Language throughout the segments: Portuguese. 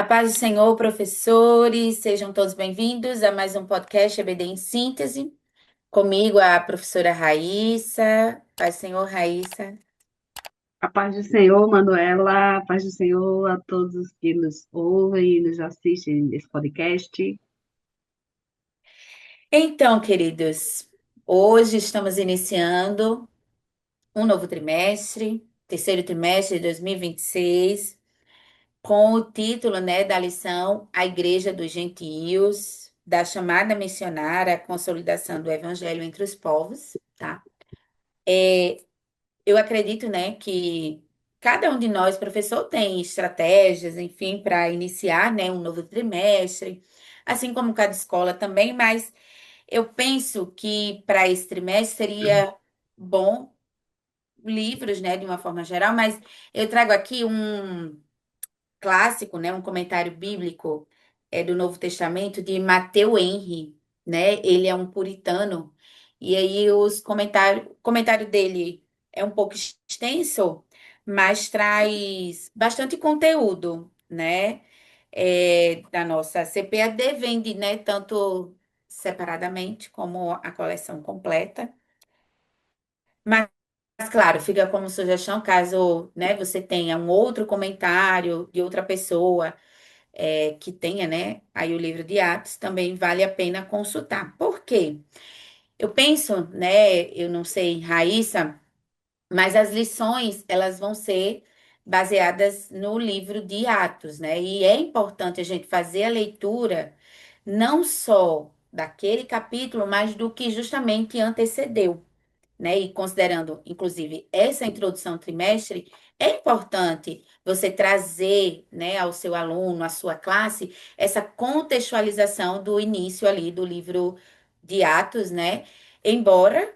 A paz do Senhor, professores, sejam todos bem-vindos a mais um podcast EBD em Síntese. Comigo, a professora Raíssa. Paz do Senhor, Raíssa. A paz do Senhor, Manuela, a paz do Senhor a todos que nos ouvem e nos assistem nesse podcast. Então, queridos, hoje estamos iniciando um novo trimestre, terceiro trimestre de 2026, com o título, né, da lição A Igreja dos Gentios, da chamada missionária, a consolidação do Evangelho entre os povos, tá? Eu acredito, né, que cada um de nós, professor, tem estratégias, enfim, para iniciar, né, um novo trimestre, assim como cada escola também, mas eu penso que para esse trimestre seria bom livros, né, de uma forma geral, mas eu trago aqui um clássico, né, um comentário bíblico do Novo Testamento de Matthew Henry, né? Ele é um puritano e aí o comentário dele é um pouco extenso, mas traz bastante conteúdo, né? Da nossa CPAD vende, né, tanto separadamente como a coleção completa. Mas, claro, fica como sugestão caso, né, você tenha um outro comentário de outra pessoa que tenha, né, aí o livro de Atos, também vale a pena consultar. Por quê? Eu penso, né, eu não sei, Raíssa, mas as lições, elas vão ser baseadas no livro de Atos, né? E é importante a gente fazer a leitura não só daquele capítulo, mas do que justamente antecedeu, né? E considerando, inclusive, essa introdução ao trimestre, é importante você trazer, né, ao seu aluno, à sua classe, essa contextualização do início ali do livro de Atos, né? Embora,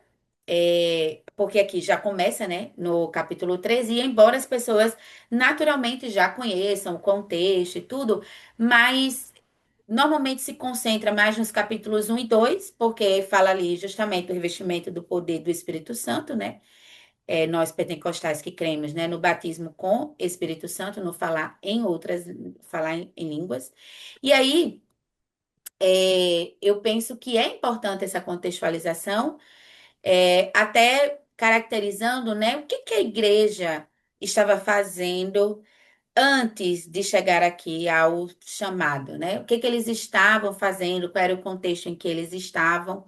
porque aqui já começa, né, no capítulo 13, e embora as pessoas naturalmente já conheçam o contexto e tudo, mas normalmente se concentra mais nos capítulos um e 2 porque fala ali justamente do revestimento do poder do Espírito Santo, né? Nós pentecostais que cremos, né, no batismo com Espírito Santo, no falar em outras, falar em línguas. E aí, eu penso que é importante essa contextualização, até caracterizando, né, o que que a igreja estava fazendo antes de chegar aqui ao chamado, né? O que que eles estavam fazendo, qual era o contexto em que eles estavam,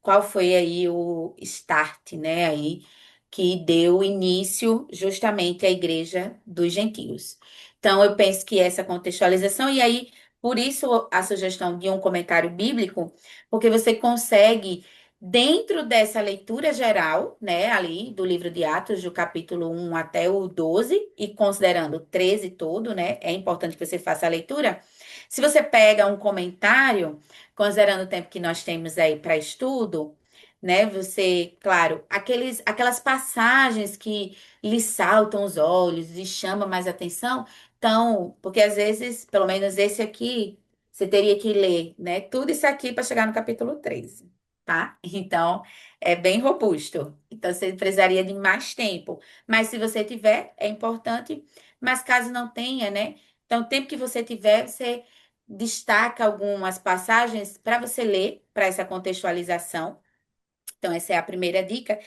qual foi aí o start, né, aí que deu início justamente à igreja dos gentios. Então, eu penso que essa contextualização, e aí, por isso a sugestão de um comentário bíblico, porque você consegue, dentro dessa leitura geral, né, ali do livro de Atos, do capítulo 1 até o 12, e considerando o 13 todo, né, é importante que você faça a leitura. Se você pega um comentário, considerando o tempo que nós temos aí para estudo, né? Você, claro, aquelas passagens que lhe saltam os olhos e chamam mais atenção, então, porque às vezes, pelo menos esse aqui, você teria que ler, né? Tudo isso aqui para chegar no capítulo 13, tá? Então, é bem robusto. Então, você precisaria de mais tempo. Mas se você tiver, é importante. Mas caso não tenha, né? Então, o tempo que você tiver, você destaca algumas passagens para você ler, para essa contextualização. Então, essa é a primeira dica.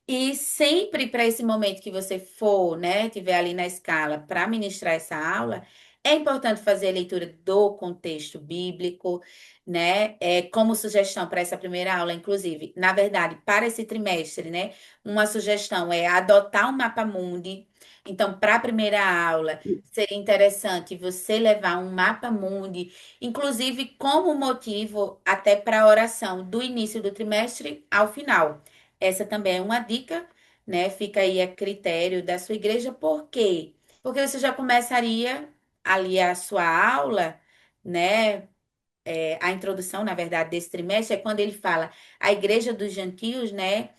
E sempre para esse momento que você for, né, tiver ali na escala para ministrar essa aula, é importante fazer a leitura do contexto bíblico, né? Como sugestão para essa primeira aula, inclusive, na verdade, para esse trimestre, né? Uma sugestão é adotar um mapa mundi. Então, para a primeira aula, seria interessante você levar um mapa mundi, inclusive como motivo até para a oração do início do trimestre ao final. Essa também é uma dica, né? Fica aí a critério da sua igreja. Por quê? Porque você já começaria ali a sua aula, né? A introdução, na verdade, desse trimestre é quando ele fala a igreja dos gentios, né?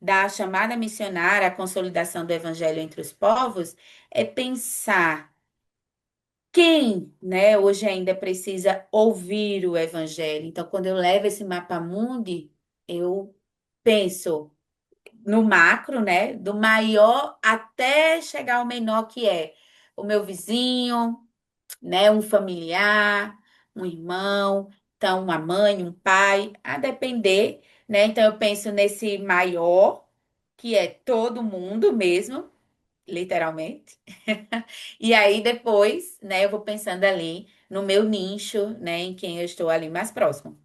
Da chamada missionária, a consolidação do evangelho entre os povos, é pensar quem, né, hoje ainda precisa ouvir o evangelho. Então, quando eu levo esse mapa mundi, eu penso no macro, né? Do maior até chegar ao menor, que é o meu vizinho, né? Um familiar, um irmão, então uma mãe, um pai, a depender, né? Então eu penso nesse maior, que é todo mundo mesmo, literalmente. E aí depois, né, eu vou pensando ali no meu nicho, né, em quem eu estou ali mais próximo.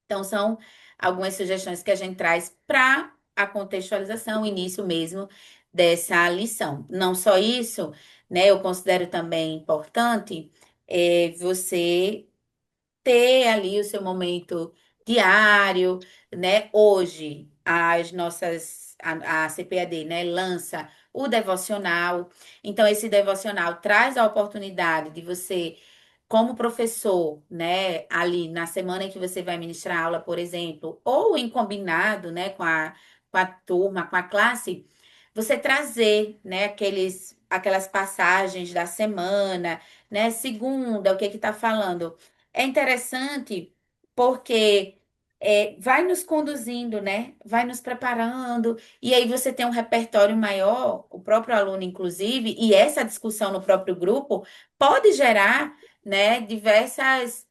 Então são algumas sugestões que a gente traz para a contextualização, o início mesmo dessa lição. Não só isso, né, eu considero também importante você ter ali o seu momento diário, né? Hoje, a CPAD, né, lança o devocional. Então, esse devocional traz a oportunidade de você, como professor, né, ali na semana em que você vai ministrar aula, por exemplo, ou em combinado, né, com a turma, com a classe, você trazer, né, aquelas passagens da semana, né, segunda, o que que tá falando. É interessante porque vai nos conduzindo, né? Vai nos preparando, e aí você tem um repertório maior, o próprio aluno, inclusive, e essa discussão no próprio grupo pode gerar, né, diversas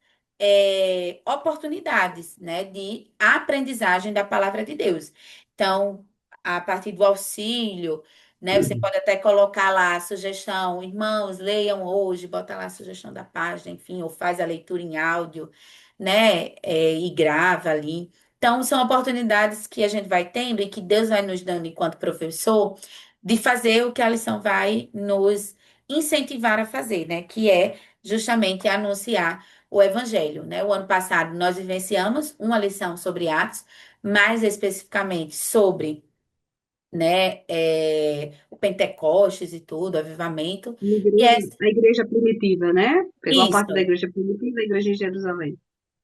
oportunidades, né, de aprendizagem da palavra de Deus. Então, a partir do auxílio, né? Você pode até colocar lá a sugestão, irmãos, leiam hoje, bota lá a sugestão da página, enfim, ou faz a leitura em áudio, né? E grava ali. Então, são oportunidades que a gente vai tendo e que Deus vai nos dando enquanto professor de fazer o que a lição vai nos incentivar a fazer, né? Que é justamente anunciar o evangelho, né? O ano passado nós vivenciamos uma lição sobre Atos, mais especificamente sobre, né, o Pentecostes e tudo, o avivamento. E é A igreja primitiva, né? Pegou a parte da isso, igreja primitiva, a igreja em Jerusalém.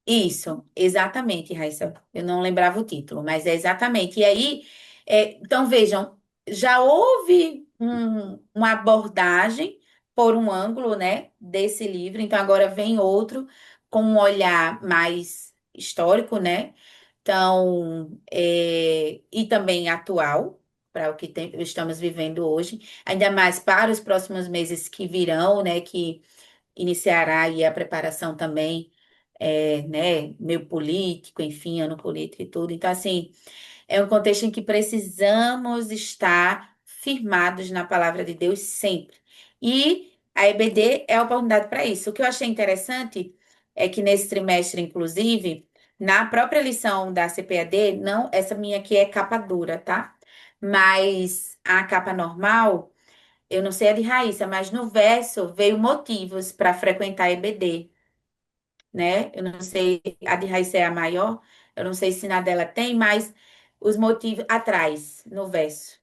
isso, exatamente, Raíssa. Eu não lembrava o título, mas é exatamente. E aí, então vejam, já houve uma abordagem por um ângulo, né, desse livro, então agora vem outro com um olhar mais histórico, né? Então, e também atual, para o que estamos vivendo hoje, ainda mais para os próximos meses que virão, né? Que iniciará aí a preparação também, né? Meio político, enfim, ano político e tudo. Então, assim. É um contexto em que precisamos estar firmados na palavra de Deus sempre. E a EBD é a oportunidade para isso. O que eu achei interessante é que nesse trimestre, inclusive, na própria lição da CPAD, não, essa minha aqui é capa dura, tá? Mas a capa normal, eu não sei a de Raíssa, mas no verso veio motivos para frequentar a EBD, né? Eu não sei, a de Raíssa é a maior, eu não sei se na dela tem, mas os motivos atrás, no verso,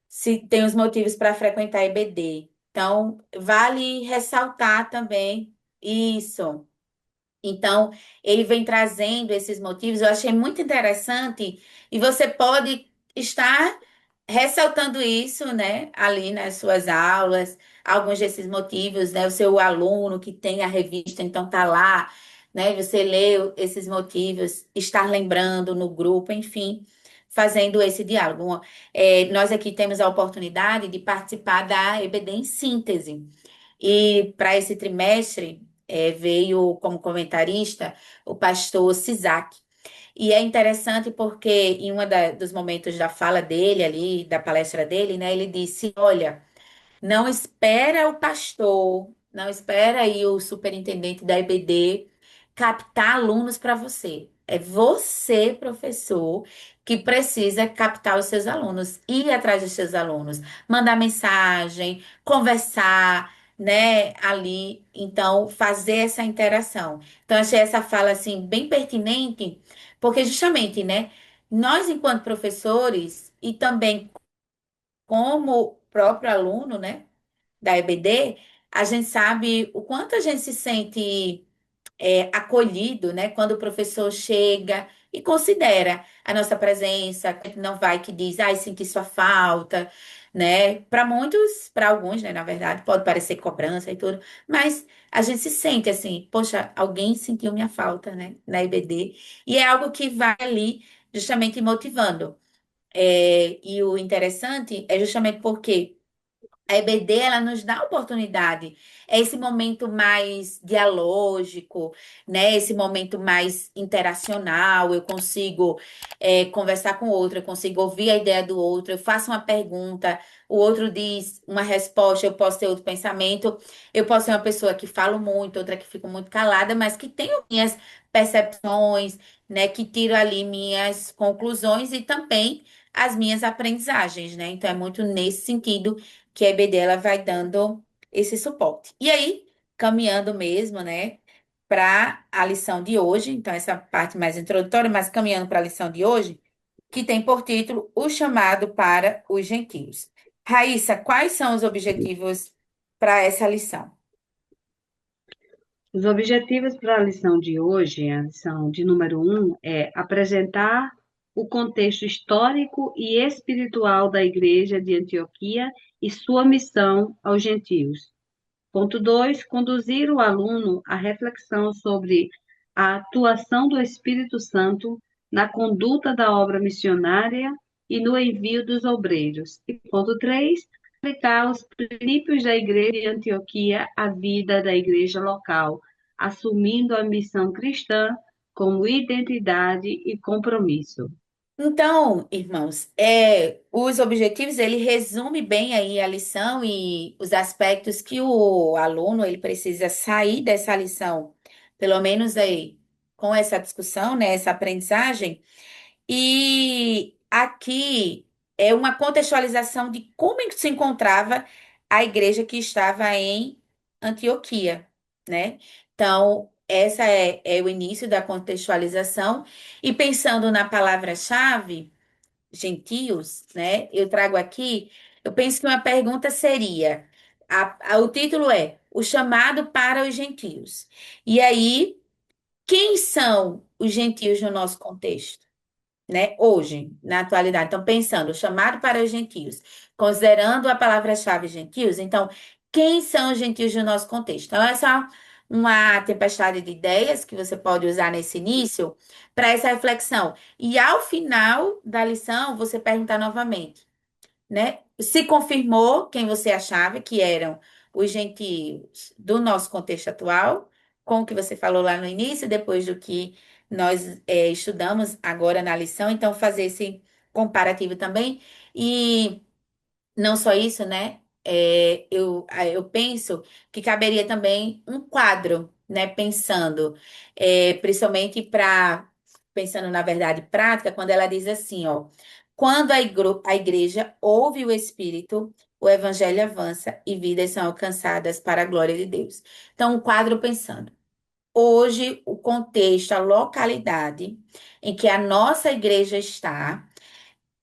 se tem os motivos para frequentar EBD. Então, vale ressaltar também isso. Então, ele vem trazendo esses motivos, eu achei muito interessante, e você pode estar ressaltando isso, né, ali nas suas aulas, alguns desses motivos, né, o seu aluno que tem a revista, então tá lá, né, você lê esses motivos, estar lembrando no grupo, enfim, fazendo esse diálogo. Nós aqui temos a oportunidade de participar da EBD em síntese. E para esse trimestre veio como comentarista o pastor Sisak. E é interessante porque em dos momentos da fala dele ali, da palestra dele, né, ele disse: Olha, não espera o pastor, não espera aí o superintendente da EBD captar alunos para você. É você, professor, que precisa captar os seus alunos, ir atrás dos seus alunos, mandar mensagem, conversar, né, ali, então fazer essa interação. Então achei essa fala assim bem pertinente, porque justamente, né, nós enquanto professores e também como próprio aluno, né, da EBD, a gente sabe o quanto a gente se sente acolhido, né? Quando o professor chega e considera a nossa presença, não vai que diz, ai, senti sua falta, né? Para muitos, para alguns, né, na verdade, pode parecer cobrança e tudo, mas a gente se sente assim, poxa, alguém sentiu minha falta, né, na EBD, e é algo que vai ali justamente motivando. E o interessante é justamente porque A EBD, ela nos dá a oportunidade, é esse momento mais dialógico, né? Esse momento mais interacional, eu consigo conversar com o outro, eu consigo ouvir a ideia do outro, eu faço uma pergunta, o outro diz uma resposta, eu posso ter outro pensamento, eu posso ser uma pessoa que falo muito, outra que fico muito calada, mas que tenho minhas percepções, né? Que tiro ali minhas conclusões e também as minhas aprendizagens, né? Então é muito nesse sentido que a EBD ela vai dando esse suporte. E aí, caminhando mesmo, né, para a lição de hoje, então essa parte mais introdutória, mas caminhando para a lição de hoje, que tem por título O Chamado para os Gentios. Raíssa, quais são os objetivos para essa lição? Os objetivos para a lição de hoje, a lição de número um, é apresentar o contexto histórico e espiritual da Igreja de Antioquia e sua missão aos gentios. Ponto 2, conduzir o aluno à reflexão sobre a atuação do Espírito Santo na conduta da obra missionária e no envio dos obreiros. E ponto 3, aplicar os princípios da Igreja de Antioquia à vida da igreja local, assumindo a missão cristã como identidade e compromisso. Então, irmãos, os objetivos, ele resume bem aí a lição e os aspectos que o aluno ele precisa sair dessa lição, pelo menos aí com essa discussão, né, essa aprendizagem. E aqui é uma contextualização de como se encontrava a igreja que estava em Antioquia, né? Então, essa é o início da contextualização. E pensando na palavra-chave, gentios, né? Eu trago aqui, eu penso que uma pergunta seria: o título é O Chamado para os Gentios. E aí, quem são os gentios no nosso contexto? Né, hoje, na atualidade. Então, pensando, o chamado para os gentios, considerando a palavra-chave gentios, então, quem são os gentios no nosso contexto? Então, essa é uma tempestade de ideias que você pode usar nesse início para essa reflexão. E ao final da lição, você perguntar novamente, né? Se confirmou quem você achava que eram os gentios do nosso contexto atual, com o que você falou lá no início, depois do que nós estudamos agora na lição, então fazer esse comparativo também. E não só isso, né? Eu penso que caberia também um quadro, né? Pensando, principalmente para, pensando na verdade prática, quando ela diz assim, ó, quando a igreja ouve o Espírito, o evangelho avança e vidas são alcançadas para a glória de Deus. Então, um quadro pensando. Hoje, o contexto, a localidade em que a nossa igreja está,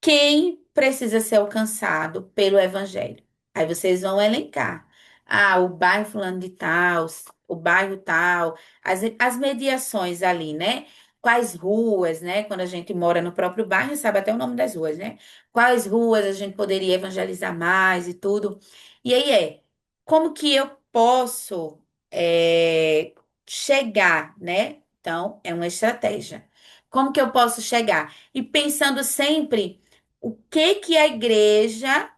quem precisa ser alcançado pelo evangelho? Aí vocês vão elencar. Ah, o bairro fulano de tal, o bairro tal, as mediações ali, né? Quais ruas, né? Quando a gente mora no próprio bairro, sabe até o nome das ruas, né? Quais ruas a gente poderia evangelizar mais e tudo. E aí como que eu posso é, chegar, né? Então, é uma estratégia. Como que eu posso chegar? E pensando sempre o que que a igreja,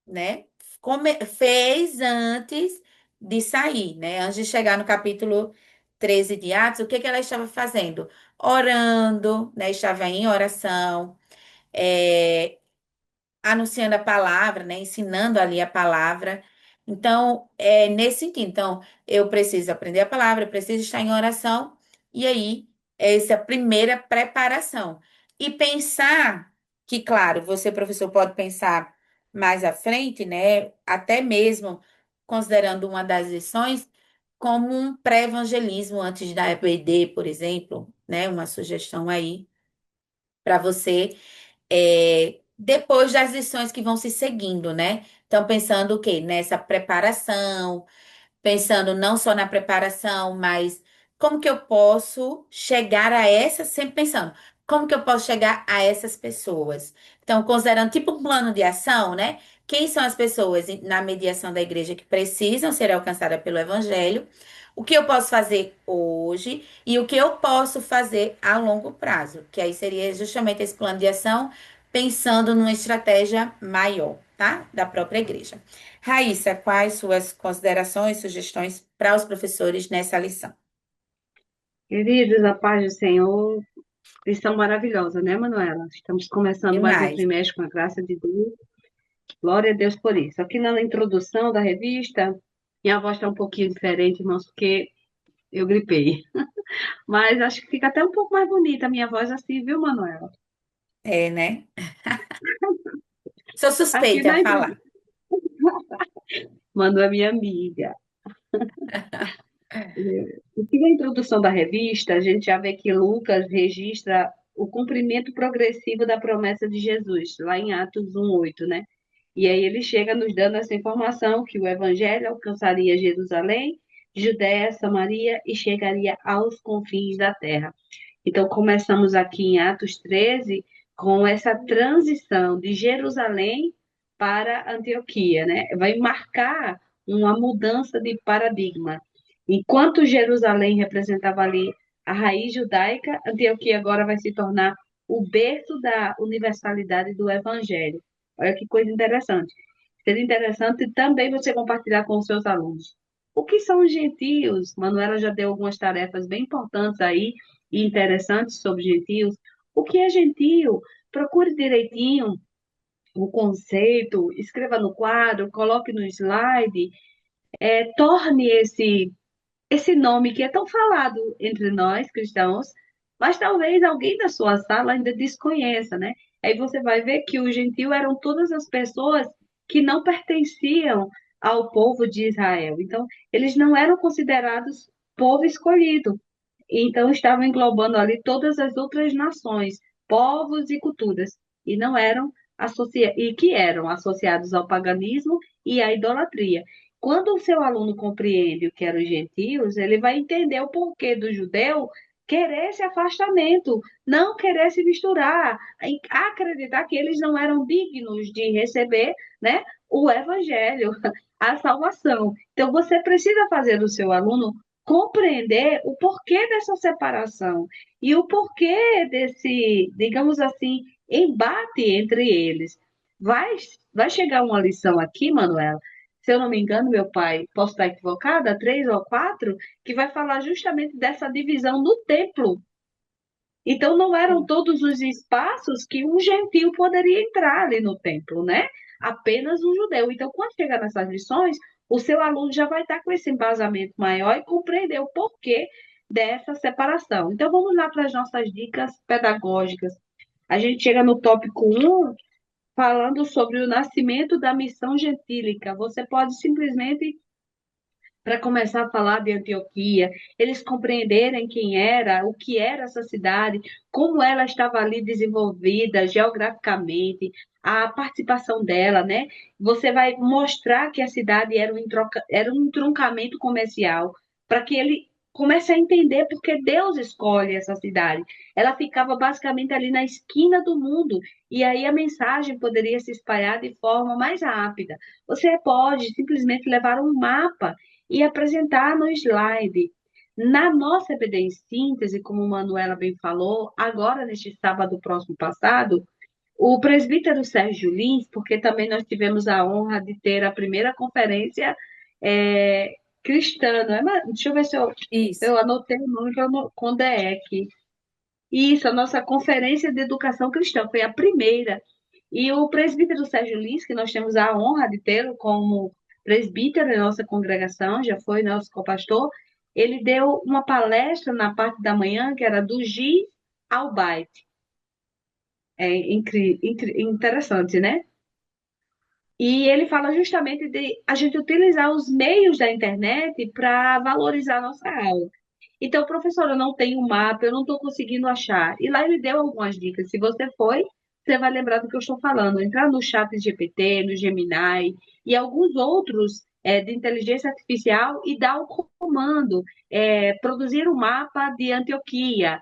né, fez antes de sair, né? Antes de chegar no capítulo 13 de Atos, o que que ela estava fazendo? Orando, né? Estava em oração, é, anunciando a palavra, né? Ensinando ali a palavra. Então, é nesse sentido. Então, eu preciso aprender a palavra, eu preciso estar em oração, e aí, essa é a primeira preparação. E pensar que, claro, você, professor, pode pensar mais à frente, né? Até mesmo considerando uma das lições, como um pré-evangelismo antes da EBD, por exemplo, né? Uma sugestão aí para você depois das lições que vão se seguindo, né? Então, pensando o quê? Nessa preparação, pensando não só na preparação, mas como que eu posso chegar a essas, sempre pensando, como que eu posso chegar a essas pessoas? Então, considerando tipo um plano de ação, né? Quem são as pessoas na mediação da igreja que precisam ser alcançadas pelo evangelho? O que eu posso fazer hoje e o que eu posso fazer a longo prazo? Que aí seria justamente esse plano de ação pensando numa estratégia maior, tá? Da própria igreja. Raíssa, quais suas considerações, sugestões para os professores nessa lição? Queridos, a paz do Senhor, lição maravilhosa, né, Manuela? Estamos começando mais um Demais. trimestre com a graça de Deus. Glória a Deus por isso. Aqui na introdução da revista, minha voz está um pouquinho diferente, irmãos, porque eu gripei. Mas acho que fica até um pouco mais bonita a minha voz assim, viu, Manuela? É, né? Sou Aqui suspeita a na falar. introdução, Manu é minha amiga. Aqui na introdução da revista, a gente já vê que Lucas registra o cumprimento progressivo da promessa de Jesus, lá em Atos 1:8, né? E aí ele chega nos dando essa informação que o evangelho alcançaria Jerusalém, Judéia, Samaria e chegaria aos confins da terra. Então começamos aqui em Atos 13 com essa transição de Jerusalém para Antioquia, né? Vai marcar uma mudança de paradigma. Enquanto Jerusalém representava ali a raiz judaica, Antioquia agora vai se tornar o berço da universalidade do evangelho. Olha que coisa interessante. Seria interessante também você compartilhar com os seus alunos. O que são os gentios? Manuela já deu algumas tarefas bem importantes aí e interessantes sobre gentios. O que é gentio? Procure direitinho o conceito, escreva no quadro, coloque no slide, torne esse nome que é tão falado entre nós cristãos, mas talvez alguém da sua sala ainda desconheça, né? Aí você vai ver que o gentio eram todas as pessoas que não pertenciam ao povo de Israel. Então, eles não eram considerados povo escolhido. Então, estavam englobando ali todas as outras nações, povos e culturas, e não eram e que eram associados ao paganismo e à idolatria. Quando o seu aluno compreende o que eram os gentios, ele vai entender o porquê do judeu querer esse afastamento, não querer se misturar, acreditar que eles não eram dignos de receber, né, o evangelho, a salvação. Então, você precisa fazer do seu aluno compreender o porquê dessa separação e o porquê desse, digamos assim, embate entre eles. Vai, vai chegar uma lição aqui, Manuela, se eu não me engano, meu pai, posso estar equivocada, 3 ou 4, que vai falar justamente dessa divisão no templo. Então, não eram todos os espaços que um gentio poderia entrar ali no templo, né? Apenas um judeu. Então, quando chegar nessas lições, o seu aluno já vai estar com esse embasamento maior e compreender o porquê dessa separação. Então, vamos lá para as nossas dicas pedagógicas. A gente chega no tópico 1, falando sobre o nascimento da missão gentílica. Você pode simplesmente para começar a falar de Antioquia, eles compreenderem quem era, o que era essa cidade, como ela estava ali desenvolvida geograficamente, a participação dela, né? Você vai mostrar que a cidade era um entroncamento comercial, para que ele comece a entender porque Deus escolhe essa cidade. Ela ficava basicamente ali na esquina do mundo, e aí a mensagem poderia se espalhar de forma mais rápida. Você pode simplesmente levar um mapa e apresentar no slide. Na nossa EBD em síntese, como Manuela bem falou, agora neste sábado próximo passado, o presbítero Sérgio Lins, porque também nós tivemos a honra de ter a primeira conferência cristã, não é? Deixa eu ver se Isso. eu anotei o nome com DEC. Isso, a nossa conferência de educação cristã foi a primeira. E o presbítero Sérgio Lins, que nós temos a honra de tê-lo como presbítero da nossa congregação, já foi nosso co-pastor, ele deu uma palestra na parte da manhã, que era do giz ao byte. Interessante, né? E ele fala justamente de a gente utilizar os meios da internet para valorizar a nossa aula. Então, professor, eu não tenho mapa, eu não estou conseguindo achar. E lá ele deu algumas dicas. Se você foi, você vai lembrar do que eu estou falando. Entrar no chat GPT, no Gemini e alguns outros de inteligência artificial e dar o comando, produzir um mapa de Antioquia,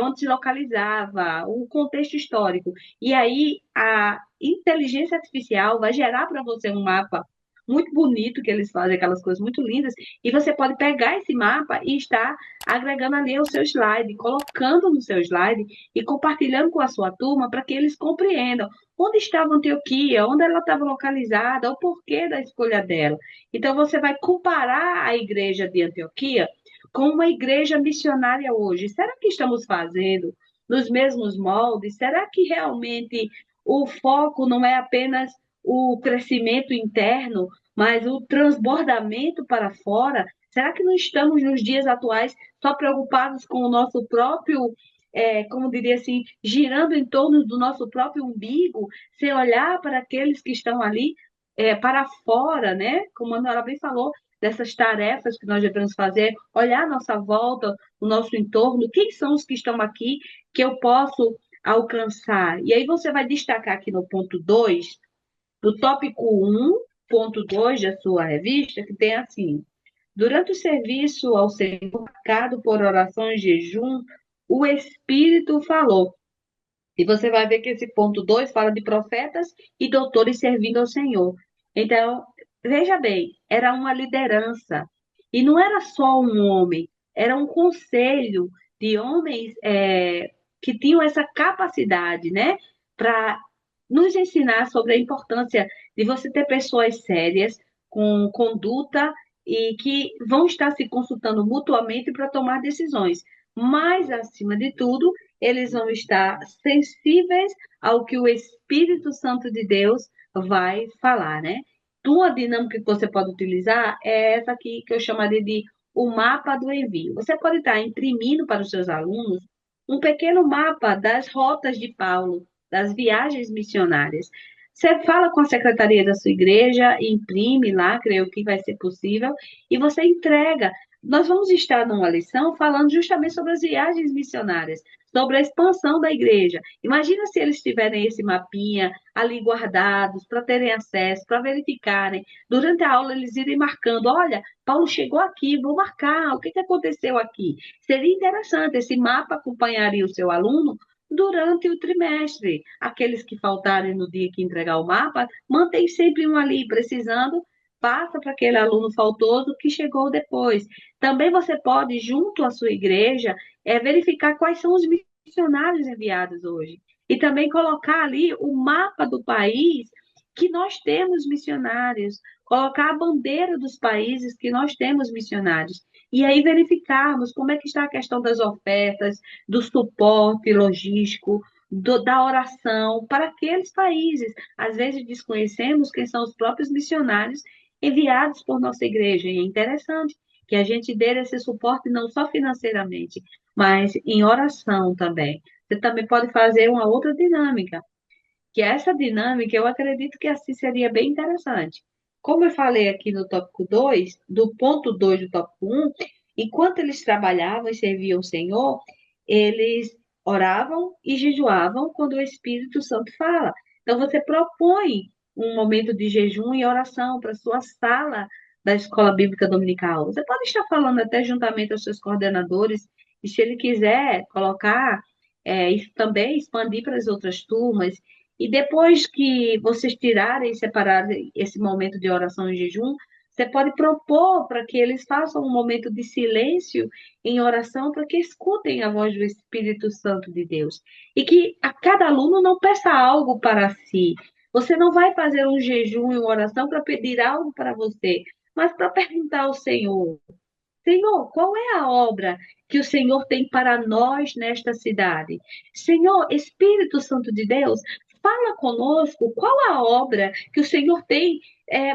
onde se localizava, o contexto histórico. E aí a inteligência artificial vai gerar para você um mapa muito bonito que eles fazem, aquelas coisas muito lindas, e você pode pegar esse mapa e estar agregando ali ao seu slide, colocando no seu slide e compartilhando com a sua turma para que eles compreendam onde estava Antioquia, onde ela estava localizada, o porquê da escolha dela. Então você vai comparar a igreja de Antioquia com uma igreja missionária hoje. Será que estamos fazendo nos mesmos moldes? Será que realmente o foco não é apenas o crescimento interno, mas o transbordamento para fora? Será que não estamos nos dias atuais só preocupados com o nosso próprio, como diria assim, girando em torno do nosso próprio umbigo, sem olhar para aqueles que estão ali para fora, né? Como a Manuela bem falou, dessas tarefas que nós devemos fazer, olhar a nossa volta, o nosso entorno, quem são os que estão aqui que eu posso alcançar. E aí você vai destacar aqui no ponto 2, no tópico 1.2 da sua revista, que tem assim: durante o serviço ao Senhor, marcado por oração e jejum, o Espírito falou. E você vai ver que esse ponto 2 fala de profetas e doutores servindo ao Senhor. Então, veja bem, era uma liderança. E não era só um homem, era um conselho de homens que tinham essa capacidade, né, para nos ensinar sobre a importância de você ter pessoas sérias, com conduta e que vão estar se consultando mutuamente para tomar decisões. Mas, acima de tudo, eles vão estar sensíveis ao que o Espírito Santo de Deus vai falar, né? Uma dinâmica que você pode utilizar é essa aqui que eu chamaria de o mapa do envio. Você pode estar imprimindo para os seus alunos um pequeno mapa das rotas de Paulo, das viagens missionárias. Você fala com a secretaria da sua igreja, imprime lá, creio que vai ser possível, e você entrega. Nós vamos estar numa lição falando justamente sobre as viagens missionárias, sobre a expansão da igreja. Imagina se eles tiverem esse mapinha ali guardados para terem acesso, para verificarem. Durante a aula eles irem marcando, olha, Paulo chegou aqui, vou marcar, o que aconteceu aqui? Seria interessante, esse mapa acompanharia o seu aluno durante o trimestre. Aqueles que faltarem no dia que entregar o mapa, mantém sempre um ali, precisando, passa para aquele aluno faltoso que chegou depois. Também você pode, junto à sua igreja, verificar quais são os missionários enviados hoje. E também colocar ali o mapa do país que nós temos missionários, colocar a bandeira dos países que nós temos missionários. E aí verificarmos como é que está a questão das ofertas, do suporte logístico, da oração para aqueles países. Às vezes desconhecemos quem são os próprios missionários enviados por nossa igreja. E é interessante que a gente dê esse suporte não só financeiramente, mas em oração também. Você também pode fazer uma outra dinâmica, que essa dinâmica eu acredito que assim seria bem interessante. Como eu falei aqui no tópico 2, do ponto 2 do tópico 1, enquanto eles trabalhavam e serviam o Senhor, eles oravam e jejuavam quando o Espírito Santo fala. Então você propõe um momento de jejum e oração para a sua sala da escola bíblica dominical. Você pode estar falando até juntamente aos seus coordenadores, e se ele quiser colocar e também expandir para as outras turmas, e depois que vocês tirarem e separarem esse momento de oração e jejum, você pode propor para que eles façam um momento de silêncio em oração para que escutem a voz do Espírito Santo de Deus. E que a cada aluno não peça algo para si. Você não vai fazer um jejum e uma oração para pedir algo para você, mas para perguntar ao Senhor: Senhor, qual é a obra que o Senhor tem para nós nesta cidade? Senhor, Espírito Santo de Deus, fala conosco qual a obra que o Senhor tem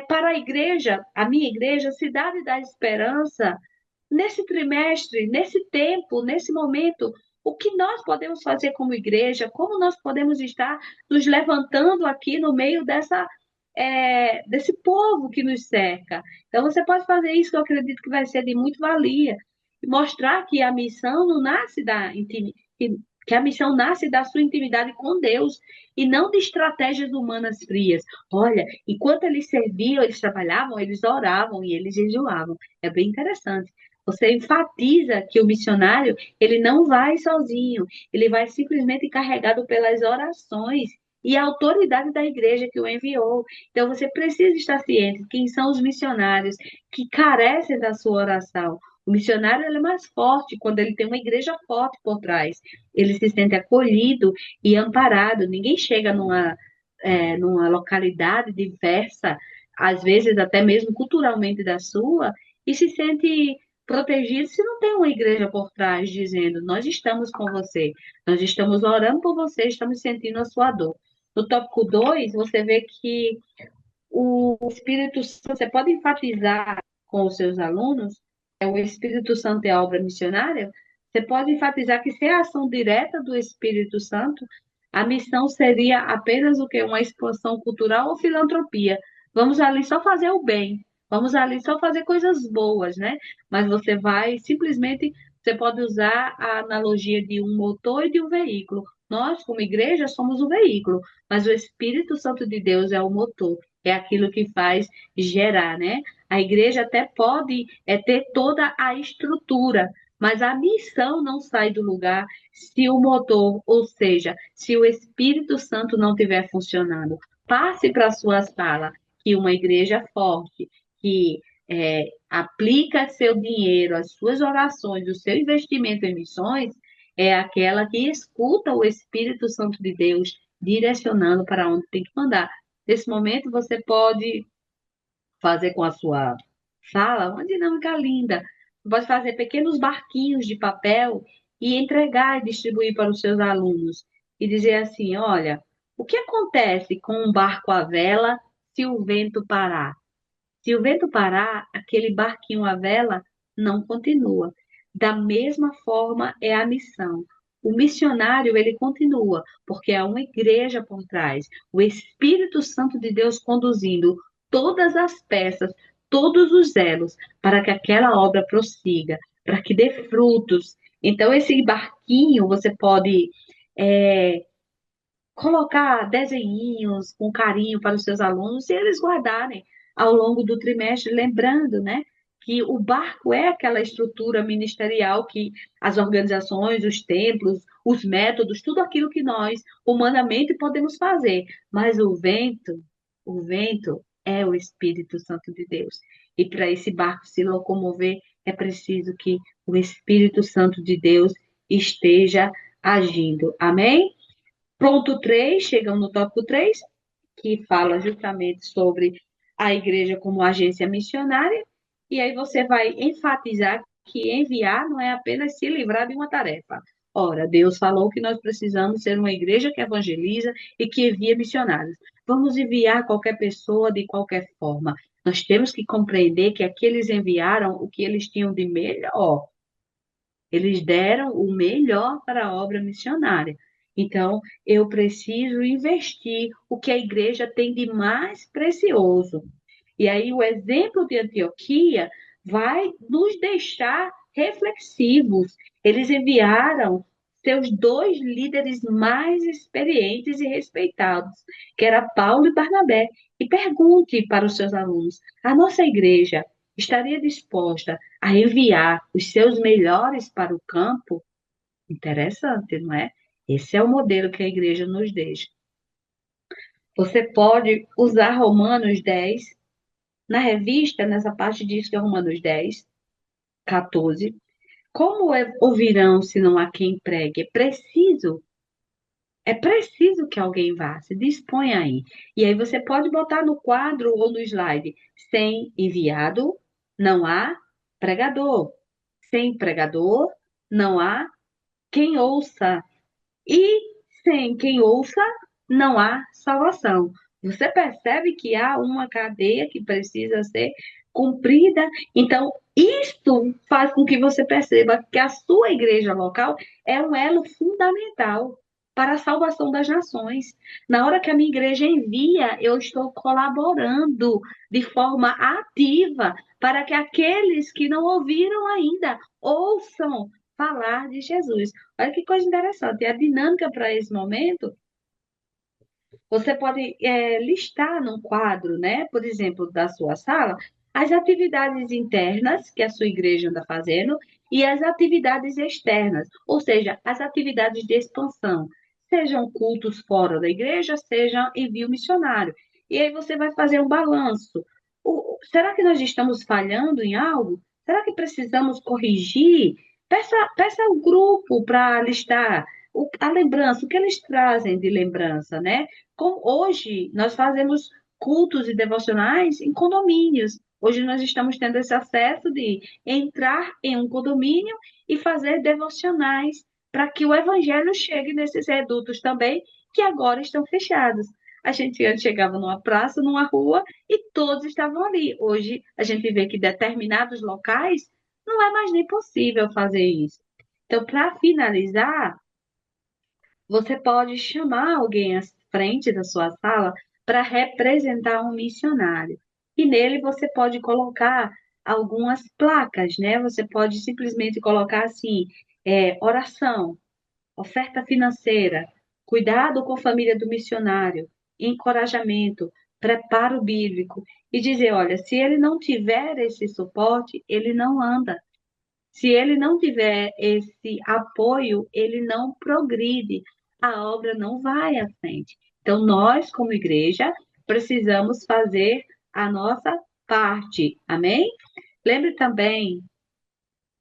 para a igreja, a minha igreja, Cidade da Esperança, nesse trimestre, nesse tempo, nesse momento. O que nós podemos fazer como igreja? Como nós podemos estar nos levantando aqui no meio desse povo que nos cerca? Então, você pode fazer isso, que eu acredito que vai ser de muito valia. E mostrar que a missão não nasce que a missão nasce da sua intimidade com Deus e não de estratégias humanas frias. Olha, enquanto eles serviam, eles trabalhavam, eles oravam e eles jejuavam. É bem interessante. Você enfatiza que o missionário, ele não vai sozinho, ele vai simplesmente carregado pelas orações e a autoridade da igreja que o enviou. Então, você precisa estar ciente de quem são os missionários que carecem da sua oração. O missionário ele é mais forte quando ele tem uma igreja forte por trás. Ele se sente acolhido e amparado. Ninguém chega numa localidade diversa, às vezes até mesmo culturalmente da sua, e se sente protegido se não tem uma igreja por trás dizendo: nós estamos com você, nós estamos orando por você, estamos sentindo a sua dor. No tópico 2 você vê que o Espírito Santo, você pode enfatizar com os seus alunos, o Espírito Santo é a obra missionária, você pode enfatizar que sem a ação direta do Espírito Santo, a missão seria apenas o que? Uma expansão cultural ou filantropia. Vamos ali só fazer o bem, vamos ali só fazer coisas boas, né? Mas você vai simplesmente, você pode usar a analogia de um motor e de um veículo. Nós, como igreja, somos o veículo, mas o Espírito Santo de Deus é o motor, é aquilo que faz gerar, né? A igreja até pode ter toda a estrutura, mas a missão não sai do lugar se o motor, ou seja, se o Espírito Santo não estiver funcionando. Passe para a sua sala que uma igreja forte, que aplica seu dinheiro, as suas orações, o seu investimento em missões, é aquela que escuta o Espírito Santo de Deus direcionando para onde tem que mandar. Nesse momento, você pode fazer com a sua sala uma dinâmica linda. Você pode fazer pequenos barquinhos de papel e entregar e distribuir para os seus alunos. E dizer assim: olha, o que acontece com um barco à vela se o vento parar? Se o vento parar, aquele barquinho à vela não continua. Da mesma forma é a missão. O missionário, ele continua, porque há uma igreja por trás, o Espírito Santo de Deus conduzindo todas as peças, todos os elos, para que aquela obra prossiga, para que dê frutos. Então, esse barquinho, você pode é, colocar desenhinhos com carinho para os seus alunos e eles guardarem ao longo do trimestre, lembrando, né, que o barco é aquela estrutura ministerial que as organizações, os templos, os métodos, tudo aquilo que nós humanamente podemos fazer, mas o vento é o Espírito Santo de Deus. E para esse barco se locomover, é preciso que o Espírito Santo de Deus esteja agindo. Amém? Ponto 3, chegamos no tópico 3, que fala justamente sobre a igreja como agência missionária, e aí você vai enfatizar que enviar não é apenas se livrar de uma tarefa. Ora, Deus falou que nós precisamos ser uma igreja que evangeliza e que envia missionários. Vamos enviar qualquer pessoa de qualquer forma. Nós temos que compreender que aqueles enviaram o que eles tinham de melhor. Eles deram o melhor para a obra missionária. Então, eu preciso investir o que a igreja tem de mais precioso. E aí, o exemplo de Antioquia vai nos deixar reflexivos. Eles enviaram seus dois líderes mais experientes e respeitados, que era Paulo e Barnabé. E pergunte para os seus alunos: a nossa igreja estaria disposta a enviar os seus melhores para o campo? Interessante, não é? Esse é o modelo que a igreja nos deixa. Você pode usar Romanos 10 na revista, nessa parte diz que é Romanos 10, 14. Como ouvirão se não há quem pregue? É preciso que alguém vá, se disponha aí. E aí você pode botar no quadro ou no slide: sem enviado, não há pregador. Sem pregador, não há quem ouça. E sem quem ouça, não há salvação. Você percebe que há uma cadeia que precisa ser cumprida. Então, isto faz com que você perceba que a sua igreja local é um elo fundamental para a salvação das nações. Na hora que a minha igreja envia, eu estou colaborando de forma ativa para que aqueles que não ouviram ainda ouçam falar de Jesus. Olha que coisa interessante. E a dinâmica para esse momento, você pode listar num quadro, né, por exemplo, da sua sala, as atividades internas que a sua igreja anda fazendo e as atividades externas, ou seja, as atividades de expansão. sejam cultos fora da igreja, seja envio missionário. E aí você vai fazer um balanço. Será que nós estamos falhando em algo? Será que precisamos corrigir? Peça ao grupo para listar a lembrança, o que eles trazem de lembrança, né? Hoje nós fazemos cultos e devocionais em condomínios. Hoje nós estamos tendo esse acesso de entrar em um condomínio e fazer devocionais para que o evangelho chegue nesses redutos também, que agora estão fechados. A gente antes chegava numa praça, numa rua, e todos estavam ali. Hoje a gente vê que determinados locais não é mais nem possível fazer isso. Então, para finalizar, você pode chamar alguém à frente da sua sala para representar um missionário. E nele você pode colocar algumas placas, né? Você pode simplesmente colocar assim, oração, oferta financeira, cuidado com a família do missionário, encorajamento, preparo bíblico e dizer, olha, se ele não tiver esse suporte, ele não anda. Se ele não tiver esse apoio, ele não progride, a obra não vai à frente. Então, nós, como igreja, precisamos fazer a nossa parte. Amém? Lembre também,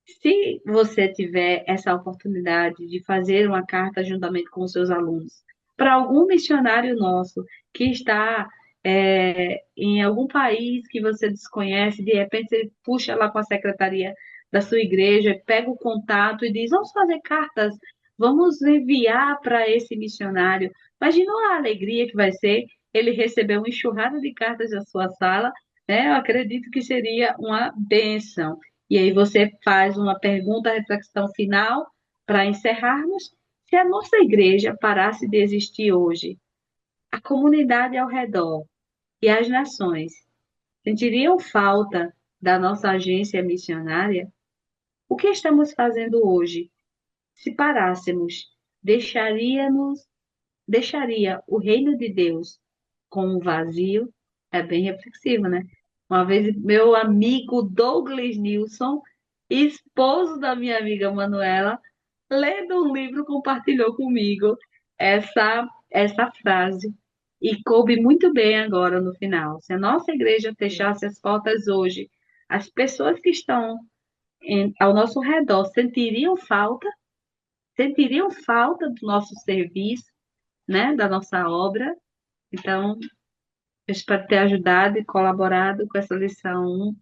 se você tiver essa oportunidade de fazer uma carta juntamente com os seus alunos, para algum missionário nosso que está em algum país que você desconhece, de repente você puxa lá com a secretaria da sua igreja, pega o contato e diz: vamos fazer cartas, vamos enviar para esse missionário. Imagina a alegria que vai ser ele receber uma enxurrada de cartas da sua sala, né? Eu acredito que seria uma bênção. E aí você faz uma pergunta, reflexão final para encerrarmos. Se a nossa igreja parasse de existir hoje, a comunidade ao redor e as nações sentiriam falta da nossa agência missionária? O que estamos fazendo hoje? Se parássemos, deixaríamos, deixaria o reino de Deus com um vazio? É bem reflexivo, né? Uma vez meu amigo Douglas Nilson, esposo da minha amiga Manuela, lendo um livro, compartilhou comigo essa frase. E coube muito bem agora no final. Se a nossa igreja fechasse as portas hoje, as pessoas que estão ao nosso redor sentiriam falta do nosso serviço, né, da nossa obra. Então, eu espero ter ajudado e colaborado com essa lição 1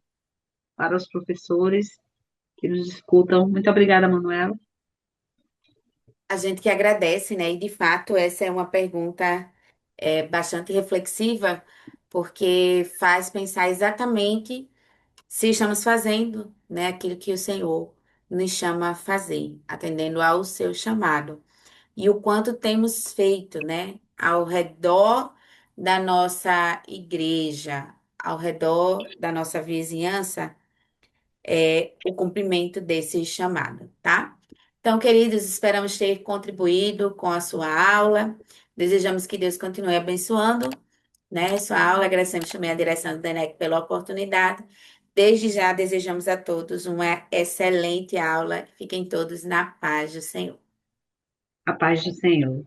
para os professores que nos escutam. Muito obrigada, Manuela. A gente que agradece, né? E de fato, essa é uma pergunta bastante reflexiva, porque faz pensar exatamente se estamos fazendo, né, aquilo que o Senhor nos chama a fazer, atendendo ao seu chamado. E o quanto temos feito, né, ao redor da nossa igreja, ao redor da nossa vizinhança, o cumprimento desse chamado, tá? Então, queridos, esperamos ter contribuído com a sua aula. Desejamos que Deus continue abençoando, né, sua aula. Agradecemos também a direção do DENEC pela oportunidade. Desde já, desejamos a todos uma excelente aula. Fiquem todos na paz do Senhor. A paz do Senhor.